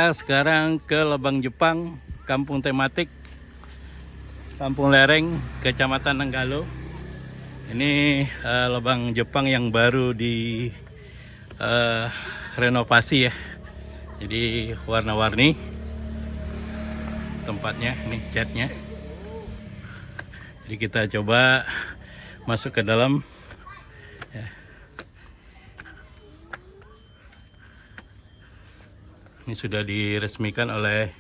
Kita sekarang ke Lebang Jepang, kampung tematik, Kampung Lereng, Kecamatan Nanggalo. Ini Lebang Jepang yang baru di renovasi ya. Jadi warna-warni tempatnya, ini catnya. Jadi kita coba masuk ke dalam. Ya. Ini sudah diresmikan oleh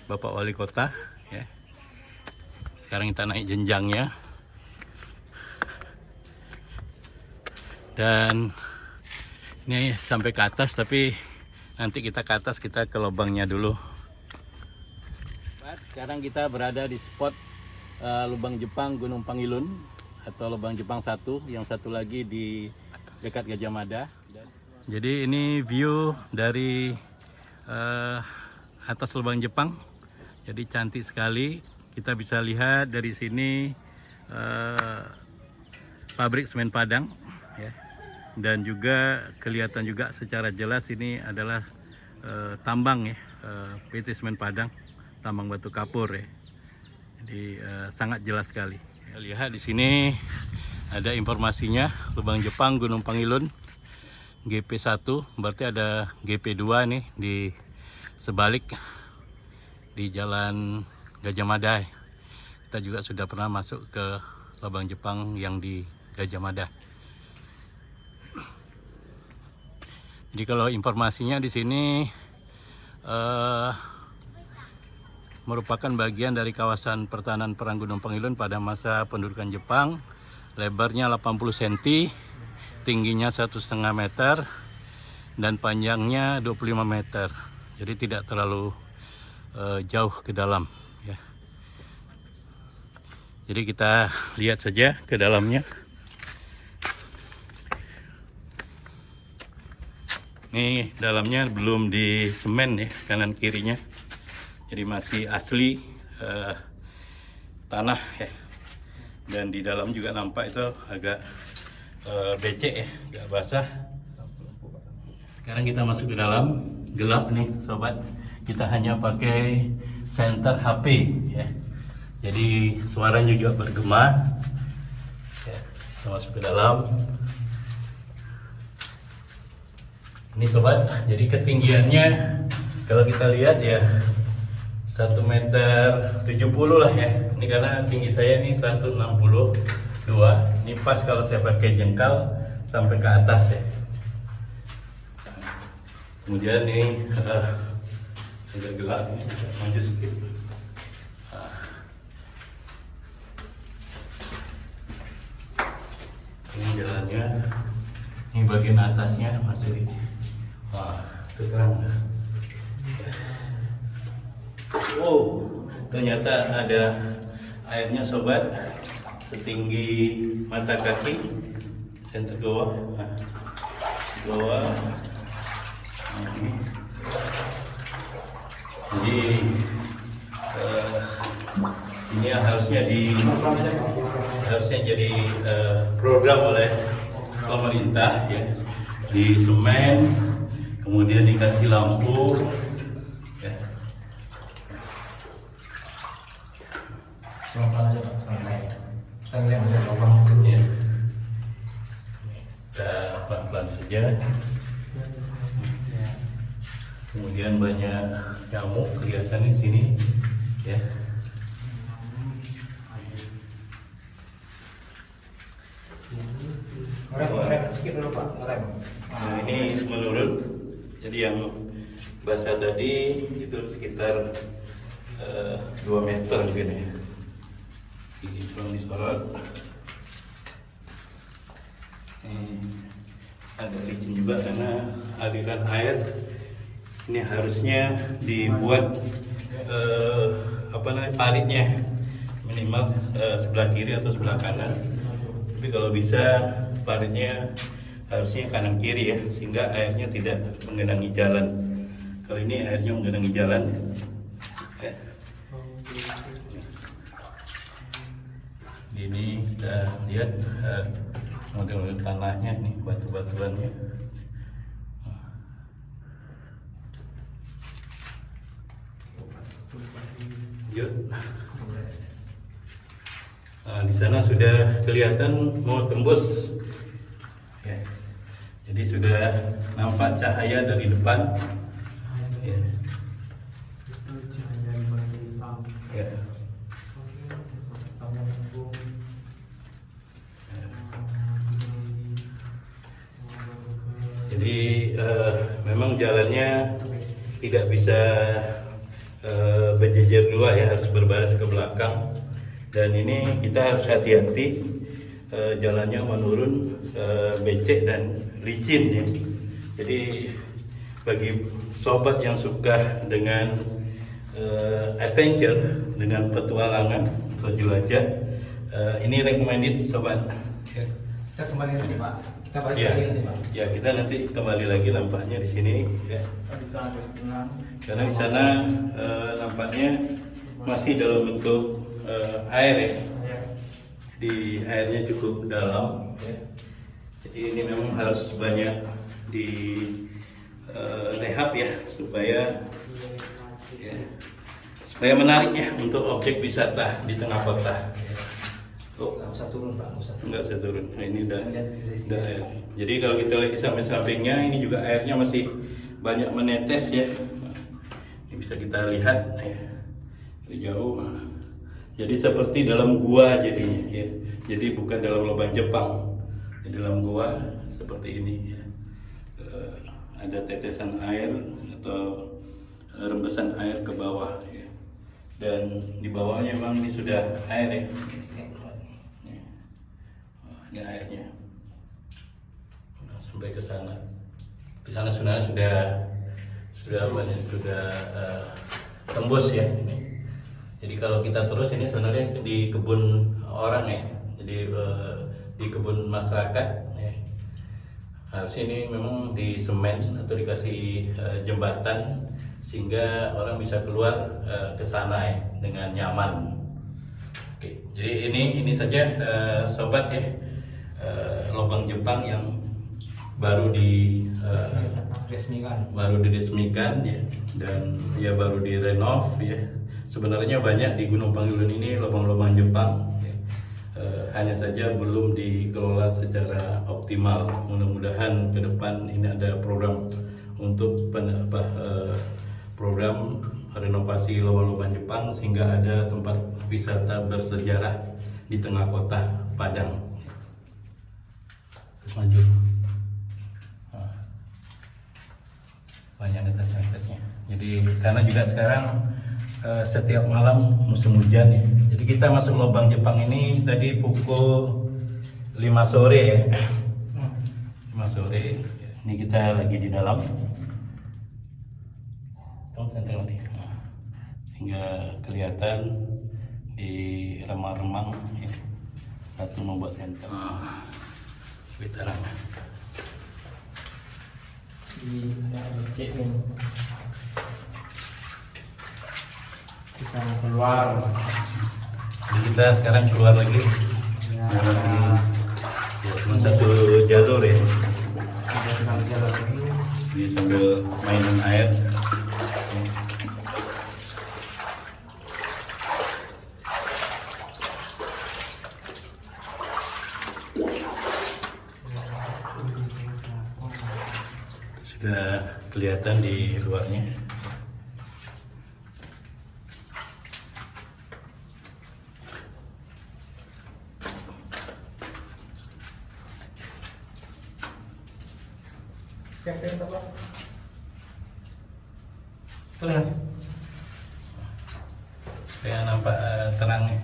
Bapak Wali Kota ya. Sekarang kita naik jenjangnya. Dan ini sampai ke atas, tapi nanti kita ke atas, kita ke lubangnya dulu. Sekarang kita berada di spot Lubang Jepang Gunung Pangilun atau Lubang Jepang 1, yang satu lagi di dekat Gajah Mada. Jadi ini view dari atas Lubang Jepang, jadi cantik sekali. Kita bisa lihat dari sini pabrik semen Padang ya. Dan juga kelihatan juga secara jelas ini adalah tambang ya, PT Semen Padang, tambang batu kapur ya. Jadi sangat jelas sekali. Lihat di sini ada informasinya, Lubang Jepang Gunung Pangilun GP1, berarti ada GP2 nih di sebalik di Jalan Gajah Mada. Kita juga sudah pernah masuk ke Lubang Jepang yang di Gajah Mada. Jadi kalau informasinya di sini merupakan bagian dari kawasan pertahanan perang Gunung Pangilun pada masa pendudukan Jepang. Lebarnya 80 cm, tingginya 1,5 meter, dan panjangnya 25 meter. Jadi tidak terlalu jauh ke dalam ya. Jadi kita lihat saja ke dalamnya. Ini dalamnya belum di semen ya, kanan kirinya. Jadi masih asli tanah ya. Dan di dalam juga nampak itu agak becek ya, agak basah. Sekarang kita masuk ke dalam, gelap nih sobat. Kita hanya pakai senter HP ya. Jadi suaranya juga bergema. Ya, kita masuk ke dalam. Ini sobat, jadi ketinggiannya kalau kita lihat ya 1,70 meter lah ya. Ini karena tinggi saya ini 162. Ini pas kalau saya pakai jengkal sampai ke atas ya. Kemudian ini agak gelap, ini maju sedikit. Ini jalannya, ini bagian atasnya masih itu terang. Oh, ternyata ada airnya sobat, setinggi mata kaki, senter bawah. Jadi ini harusnya jadi program oleh pemerintah ya, di semen, kemudian dikasih lampu ya. Ya. Kita pelan-pelan saja. Kemudian banyak nyamuk kelihatan di sini ya. Rem sedikit dulu Pak, rem. Nah, ini menurun. Jadi yang basah tadi itu sekitar 2 meter mungkin ya. Ini belum disorot. Ada licin juga karena aliran air ini harusnya dibuat paritnya minimal sebelah kiri atau sebelah kanan. Tapi kalau bisa paritnya harusnya kanan kiri ya, sehingga airnya tidak menggenangi jalan. Kalau ini airnya menggenangi jalan ya. Ini kita lihat model-model tanahnya nih, batu-batuannya. Lanjut. Nah, di sana sudah kelihatan mau tembus, ya. Jadi sudah nampak cahaya dari depan. Ya. Ya. Jadi memang jalannya tidak bisa berjejer dua ya, harus berbaris ke belakang. Dan ini kita harus hati-hati, jalannya menurun, becek dan licin ya. Jadi bagi sobat yang suka dengan adventure, dengan petualangan atau jelajah, ini recommended sobat. Ya. Kita kembali nanti Pak. Kita balik Ya, lagi nanti Pak. ya kita nanti kembali lagi nampaknya di sini. Ya. Karena di sana nampaknya masih dalam bentuk air ya. Di airnya cukup dalam. Ya. Jadi ini memang harus banyak di rehab ya supaya menarik ya untuk objek wisata di tengah kota. Oh, nggak usah turun Pak, nggak usah turun. Enggak saya turun. Nah, ini udah Lihat air. Jadi kalau kita lihat di samping-sampingnya, ini juga airnya masih banyak menetes ya. Ini bisa kita lihat ya dari jauh. Jadi seperti dalam gua jadinya ya. Jadi bukan dalam lubang Jepang. Di dalam gua seperti ini ya. Ada tetesan air atau rembesan air ke bawah ya. Dan di bawahnya memang ini sudah air ya. Ini airnya sampai ke sana. Di sana sudah tembus ya ini. Jadi kalau kita terus ini sebenarnya di kebun orang ya. Jadi di kebun masyarakat ya. Harusnya ini memang di semen atau dikasih jembatan sehingga orang bisa keluar ke sana ya dengan nyaman. Oke, jadi ini saja sobat ya. Lubang Jepang yang baru diresmikan ya, dan ya baru direnov ya. Sebenarnya banyak di Gunung Pangilun ini lubang-lubang Jepang ya. Hanya saja belum dikelola secara optimal. Mudah-mudahan ke depan ini ada program untuk program renovasi lubang-lubang Jepang sehingga ada tempat wisata bersejarah di tengah kota Padang. Terus maju. Banyak netes-netesnya. Jadi karena juga sekarang setiap malam musim hujan ya. Jadi kita masuk lubang Jepang ini tadi pukul 5 sore ya. 5 sore. Ini kita lagi di dalam. Sehingga kelihatan di remang-remang ya. Satu membuat senter. Bitaran. Kita mau keluar. Jadi kita sekarang keluar lagi. Ya, cuma satu jalur ya. ada sekali jalan lagi. Jadi sambil mainan air. Sudah kelihatan di luarnya. Kelihatan. Kayak nampak terangnya.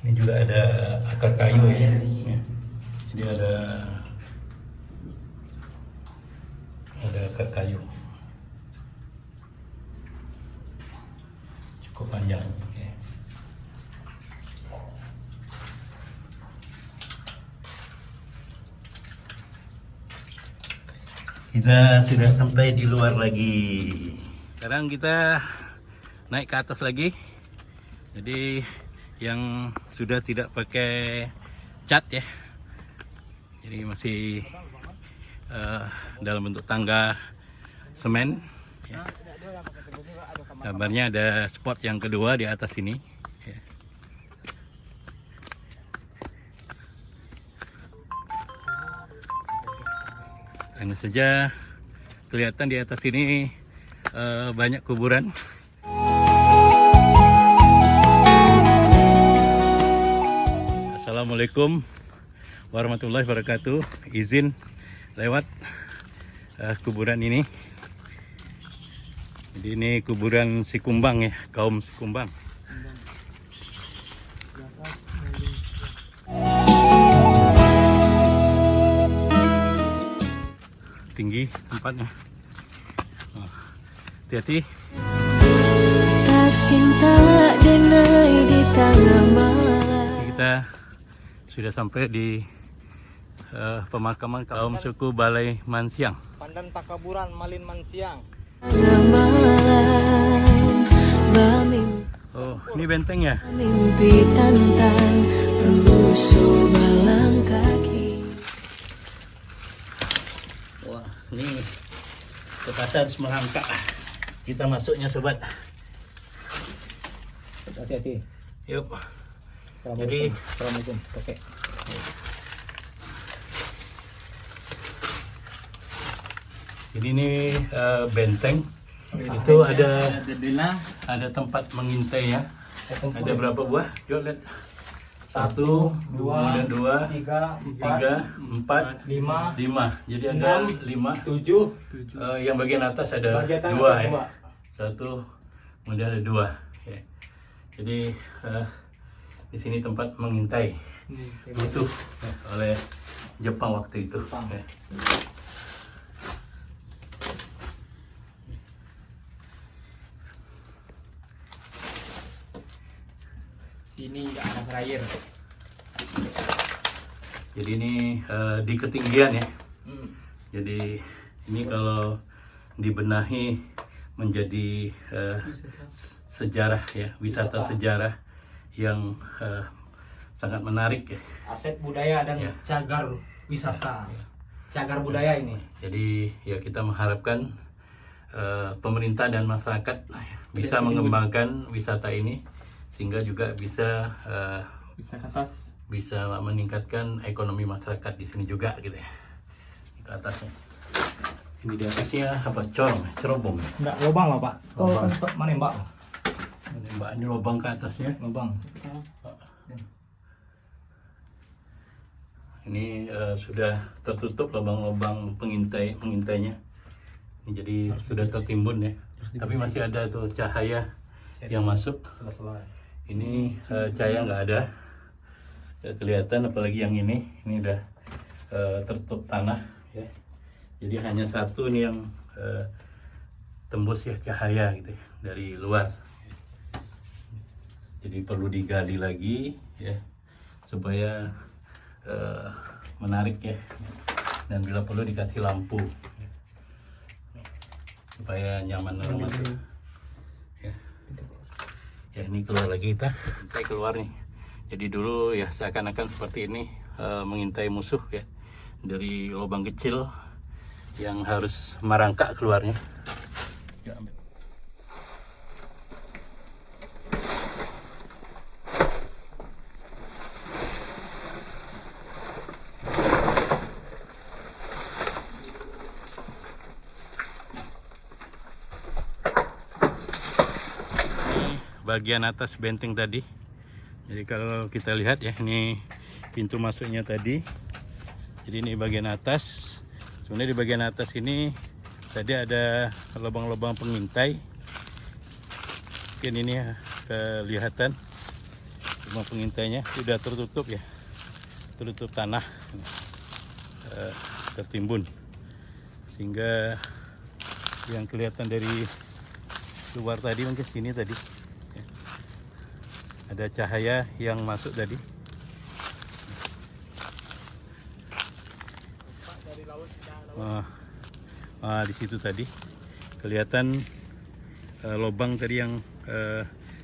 Ini juga ada akar kayu ya. Ya. Jadi ada akar kayu. Cukup panjang. Ya. Kita sudah sampai di luar lagi. Sekarang kita naik ke atas lagi. Jadi yang sudah tidak pakai cat ya, Jadi masih dalam bentuk tangga semen. Ya. Kabarnya ada spot yang kedua di atas ini. Ya. Hanya saja kelihatan di atas ini banyak kuburan. Assalamualaikum warahmatullahi wabarakatuh. Izin lewat kuburan ini. Jadi ini kuburan Sikumbang ya, kaum Sikumbang. Tinggi tempatnya. Hati-hati. Kita sudah sampai di pemakaman kaum suku Balai Mansiang. Pandan Takaburan Malin Mansiang. Oh, ini benteng ya? Mimpi tantang rusuh balang kaki. Wah, ini terpaksa harus merangkak. Kita masuknya sobat. Hati-hati. Yuk. Jadi, Assalamualaikum. Oke. Jadi ini benteng. Itu ada tempat mengintai ya. Ada berapa buah? Coba lihat. 1, 2, 3, 4, 5. Jadi ada 5. 7. Yang bagian atas ada 2 ya. 1, kemudian ada 2. Ya. Jadi di sini tempat mengintai musuh oleh Jepang waktu itu. Ya. Sini nggak ada air. Jadi ini di ketinggian ya. Jadi ini kalau dibenahi menjadi sejarah ya, wisata sejarah yang sangat menarik ya. Aset budaya dan cagar wisata. Cagar budaya ini. Jadi ya kita mengharapkan pemerintah dan masyarakat bisa mengembangkan wisata ini sehingga juga bisa bisa meningkatkan ekonomi masyarakat di sini juga gitu ya. Di atasnya. Ini di atasnya apa? Cerobong. Enggak, lubang lah, Pak. Lubang. Menembak. Menembak ini lubang ke atasnya. Lubang. Ini sudah tertutup lubang-lubang pengintainya. Ini jadi sudah tertimbun ya. Tapi masih ada tuh cahaya yang masuk. Ini cahaya nggak ada. Nggak kelihatan, apalagi yang ini udah tertutup tanah ya. Jadi hanya satu nih yang tembus ya cahaya gitu ya, dari luar. Jadi perlu digali lagi ya supaya menarik ya, dan bila perlu dikasih lampu ya, supaya nyaman orang masuk ya. Ya ini keluar lagi, kita keluar nih. Jadi dulu ya seakan-akan seperti ini mengintai musuh ya, dari lubang kecil yang harus merangkak keluarnya. Ya, ambil. Bagian atas benteng tadi. Jadi kalau kita lihat ya, ini pintu masuknya tadi. Jadi ini bagian atas. Sebenarnya di bagian atas ini tadi ada lubang-lubang pengintai. Mungkin ini ya, kelihatan lubang pengintainya sudah tertutup ya, tertutup tanah, tertimbun, sehingga yang kelihatan dari luar tadi mungkin sini tadi ya, ada cahaya yang masuk tadi. Di situ tadi kelihatan lubang tadi yang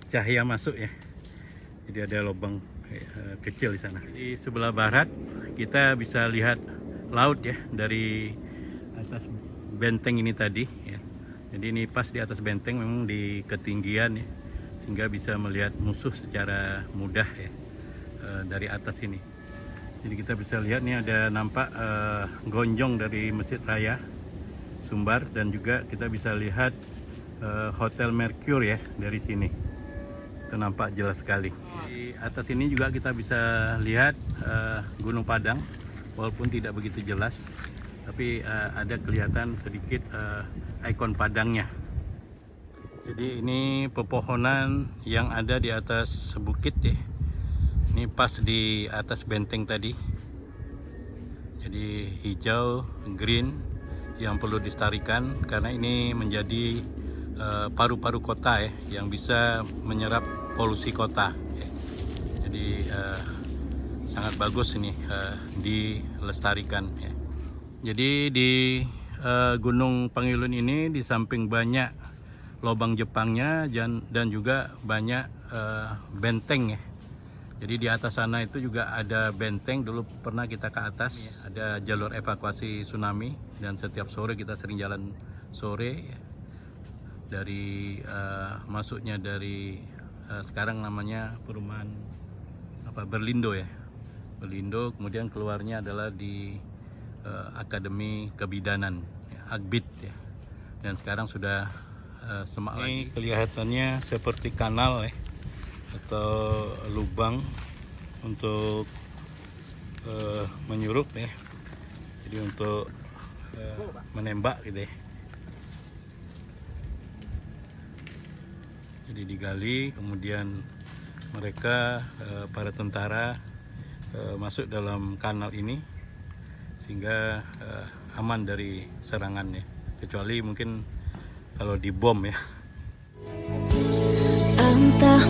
cahaya masuk ya. Jadi ada lubang kecil di sana. Di sebelah barat kita bisa lihat laut ya dari atas benteng ini tadi ya. Jadi ini pas di atas benteng, memang di ketinggian ya, sehingga bisa melihat musuh secara mudah ya dari atas ini. Jadi kita bisa lihat nih ada nampak gonjong dari Masjid Raya Sumbar, dan juga kita bisa lihat Hotel Mercure ya dari sini. Itu nampak jelas sekali. Di atas ini juga kita bisa lihat Gunung Padang, walaupun tidak begitu jelas, tapi ada kelihatan sedikit ikon Padangnya. Jadi ini pepohonan yang ada di atas bukit ya. Ini pas di atas benteng tadi. Jadi hijau, green, yang perlu dilestarikan karena ini menjadi paru-paru kota ya, yang bisa menyerap polusi kota ya. Jadi sangat bagus ini dilestarikan ya. Jadi di Gunung Pangilun ini di samping banyak lubang Jepangnya dan juga banyak benteng ya. Jadi di atas sana itu juga ada benteng, dulu pernah kita ke atas, ada jalur evakuasi tsunami, dan setiap sore kita sering jalan sore ya. Dari masuknya dari sekarang namanya perumahan Berlindo ya, Berlindo, kemudian keluarnya adalah di Akademi Kebidanan ya, Agbid ya, dan sekarang sudah semak lagi. Kelihatannya seperti kanal ya, atau lubang untuk menyurup ya, jadi untuk menembak gitu ya. Jadi digali, kemudian mereka para tentara masuk dalam kanal ini sehingga aman dari serangannya, kecuali mungkin kalau dibom ya. Entah